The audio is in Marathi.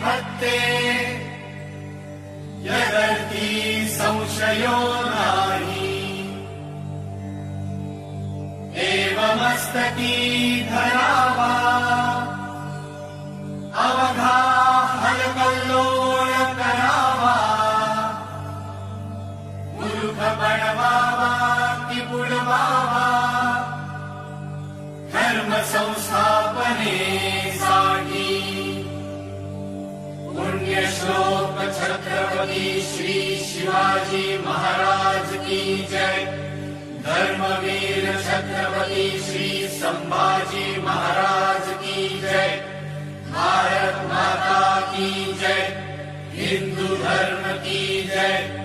भक्ते यदर्थी संशयो नाही। एवमस्तकी धरावा अवघा हलकल्लोळ करावा। मूर्ख बनवावा की बुडवावा धर्म संस्थापनेसाठी। पुण्यश्लोक छत्रपती श्री शिवाजी महाराज की जय। धर्मवीर छत्रपती श्री संभाजी महाराज की जय। भारत माता की जय। हिंदू धर्म की जय।